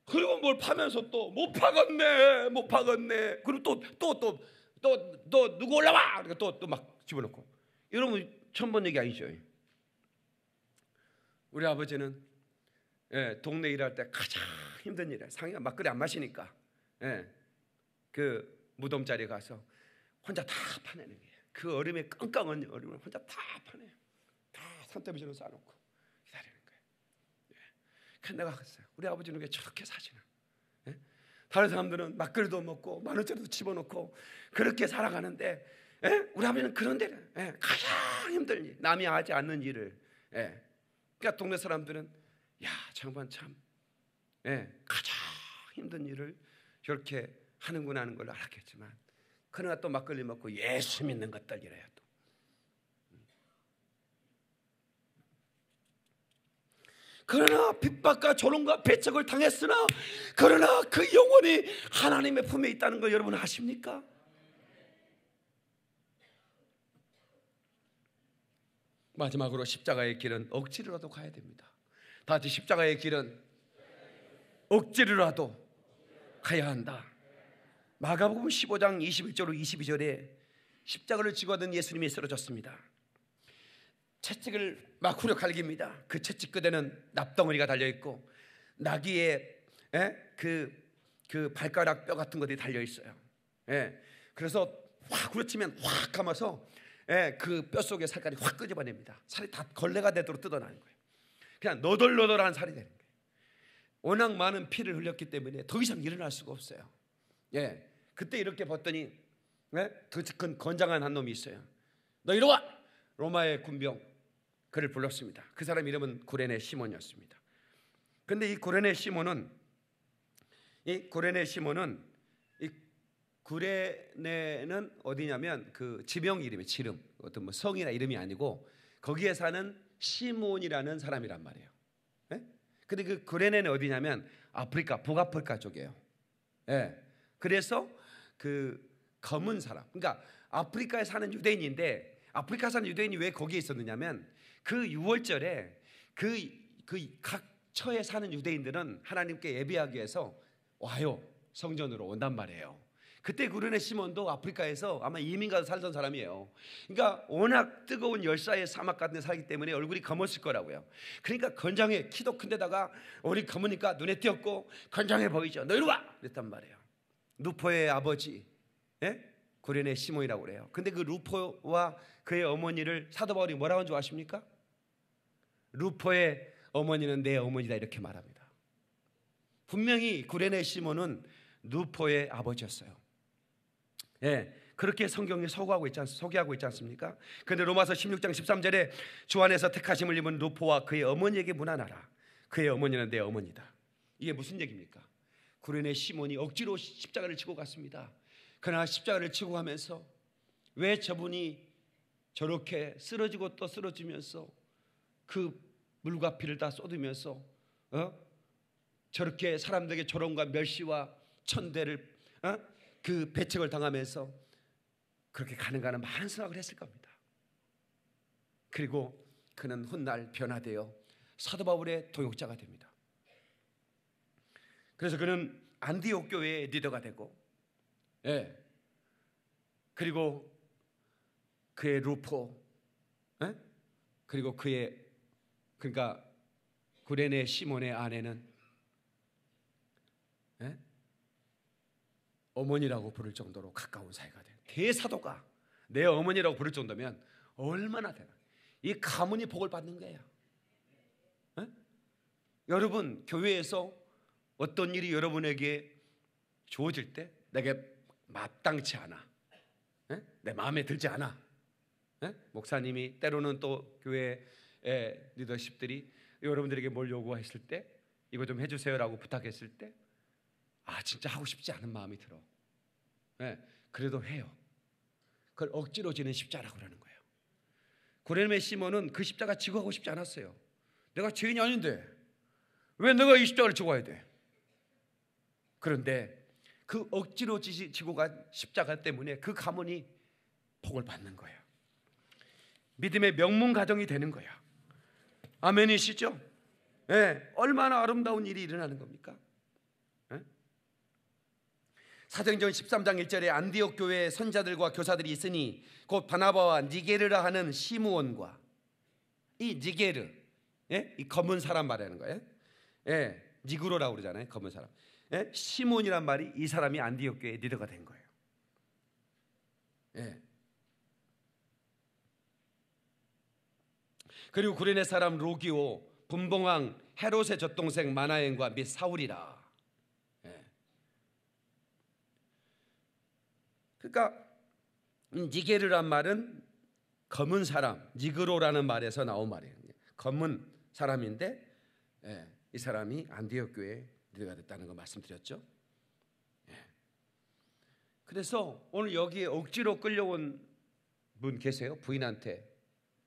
그리고 뭘 파면서 또 못 파겠네 못 파겠네. 그리고 또 누구 올라와. 또 막 집어넣고. 이러면 처음 본 얘기 아니죠. 우리 아버지는 동네 일할 때 가장 힘든 일이에요. 상이가 막걸리 안 마시니까 그 무덤 자리에 가서 혼자 다 파내는 거예요. 그 얼음에 깡깡한 얼음을 혼자 다 파내요. 다 산더미처럼 싸놓고 기다리는 거예요. 내가 했어요. 우리 아버지는 왜 저렇게 사시나? 예? 다른 사람들은 막걸리도 먹고 만원짜리도 집어넣고 그렇게 살아가는데, 예? 우리 아버지는 그런 데를, 예? 가장 힘든 일, 남이 하지 않는 일을, 예? 그러니까 동네 사람들은 야, 장관 참, 예? 가장 힘든 일을 저렇게 하는구나 하는 걸 알았겠지만, 그러나 또 막걸리 먹고 예수 믿는 것들이래요. 또 그러나 핍박과 조롱과 배척을 당했으나, 그러나 그 영혼이 하나님의 품에 있다는 걸 여러분 아십니까? 마지막으로 십자가의 길은 억지로라도 가야 됩니다. 다 같이 십자가의 길은 억지로라도 가야 한다. 마가복음 15장 21절로 22절에 십자가를 지고 하던 예수님이 쓰러졌습니다. 채찍을 막 후려갈깁니다. 그 채찍 끝에는 납덩어리가 달려있고 나귀의 그 발가락 뼈 같은 것들이 달려있어요. 그래서 확 후려치면 확 감아서 그 뼈 속에 살깔이 확 끄집어냅니다. 살이 다 걸레가 되도록 뜯어나는 거예요. 그냥 너덜너덜한 살이 되는 거예요. 워낙 많은 피를 흘렸기 때문에 더 이상 일어날 수가 없어요. 그때 이렇게 봤더니 그 건장한 한 놈이 있어요. 너 이리 와! 로마의 군병, 그를 불렀습니다. 그 사람 이름은 구레네 시몬이었습니다. 그런데 이 구레네 시몬은 구레네는 어디냐면 그 지명 이름이, 지름, 어떤 뭐 성이나 이름이 아니고 거기에 사는 시몬이라는 사람이란 말이에요. 근데 그 구레네는 어디냐면 아프리카, 북아프리카 쪽이에요. 그래서 그 검은 사람, 그러니까 아프리카에 사는 유대인인데, 아프리카 사는 유대인이 왜 거기에 있었느냐면 그 6월절에 그 각 처에 사는 유대인들은 하나님께 예배하기 위해서 와요. 성전으로 온단 말이에요. 그때 구레네 시몬도 아프리카에서 아마 이민 가서 살던 사람이에요. 그러니까 워낙 뜨거운 열사의 사막 같은 데 살기 때문에 얼굴이 검었을 거라고요. 그러니까 건장해, 키도 큰데다가 얼굴이 검으니까 눈에 띄었고 건장해 보이죠. 너 이리 와! 그랬단 말이에요. 루포의 아버지, 구레네 시몬이라고 그래요. 근데 그 루포와 그의 어머니를 사도 바울이 뭐라고 하는 줄 아십니까? 루포의 어머니는 내 어머니다, 이렇게 말합니다. 분명히 구레네 시몬은 루포의 아버지였어요. 그렇게 성경이 소개하고 있지 않습니까? 그런데 로마서 16장 13절에 주 안에서 택하심을 입은 루포와 그의 어머니에게 문안하라. 그의 어머니는 내 어머니다. 이게 무슨 얘기입니까? 구레네 시몬이 억지로 십자가를 지고 갔습니다. 그러나 십자가를 지고 가면서 왜 저분이 저렇게 쓰러지고 또 쓰러지면서 그 물과 피를 다 쏟으면서 저렇게 사람들에게 조롱과 멸시와 천대를 그 배척을 당하면서 그렇게 가는가 하는 많은 생각을 했을 겁니다. 그리고 그는 훗날 변화되어 사도 바울의 동역자가 됩니다. 그래서 그는 안디옥 교회의 리더가 되고, 그리고 그의 루포, 그리고 그러니까 구레네 시몬의 아내는 어머니라고 부를 정도로 가까운 사이가 돼요. 대사도가 내 어머니라고 부를 정도면 얼마나 되나. 이 가문이 복을 받는 거예요. 여러분, 교회에서 어떤 일이 여러분에게 주어질 때 내게 마땅치 않아, 내 마음에 들지 않아, 목사님이 때로는 또 교회 리더십들이 여러분들에게 뭘 요구했을 때 이거 좀 해주세요라고 부탁했을 때 진짜 하고 싶지 않은 마음이 들어. 그래도 해요. 그걸 억지로 지는 십자가라고 그러는 거예요. 구레네 시몬은 그 십자가 지고 가고 싶지 않았어요. 내가 죄인이 아닌데 왜 내가 이 십자가를 지고 가야 돼? 그런데 그 억지로 지고 간 십자가 때문에 그 가문이 복을 받는 거예요. 믿음의 명문 가정이 되는 거야. 아멘이시죠? 얼마나 아름다운 일이 일어나는 겁니까? 사도행전 13장 1절에 안디옥 교회에 선자들과 교사들이 있으니 곧 바나바와 니게르라 하는 시므온과, 이 니게르, 이 검은 사람 말하는 거예요. 니그로라고 그러잖아요. 검은 사람. 시몬이란 말이 이 사람이 안디옥 교회의 리더가 된 거예요. 그리고 구레네 사람 로기오, 분봉왕 헤롯의 젖동생 마나엔과 및 사울이라. 예. 그러니까 니게르란 말은 검은 사람, 니그로라는 말에서 나온 말이에요. 검은 사람인데 이 사람이 안디옥 교회에 리더가 됐다는 거 말씀드렸죠. 그래서 오늘 여기에 억지로 끌려온 분 계세요? 부인한테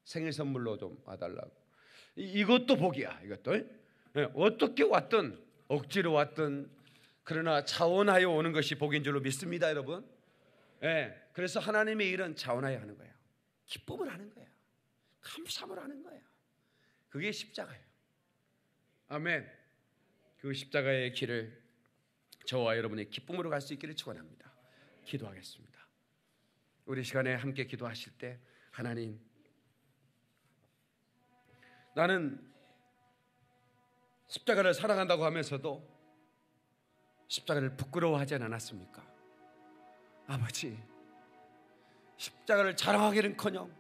생일 선물로 좀 와달라고. 이것도 복이야. 이것도 어떻게 왔든 억지로 왔든 그러나 자원하여 오는 것이 복인 줄로 믿습니다, 여러분. 그래서 하나님의 일은 자원하여 하는 거예요. 기쁨을 하는 거예요. 감사함을 하는 거예요. 그게 십자가예요. 아멘. 그 십자가의 길을 저와 여러분의 기쁨으로 갈 수 있기를 축원합니다. 기도하겠습니다. 우리 시간에 함께 기도하실 때 하나님, 나는 십자가를 사랑한다고 하면서도 십자가를 부끄러워하지 않았습니까? 아버지, 십자가를 자랑하기는커녕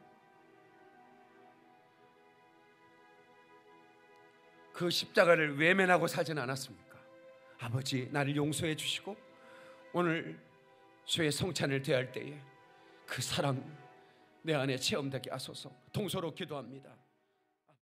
그 십자가를 외면하고 살지는 않았습니까? 아버지, 나를 용서해 주시고 오늘 주의 성찬을 대할 때에 그 사랑 내 안에 체험되게 하소서. 동서로 기도합니다.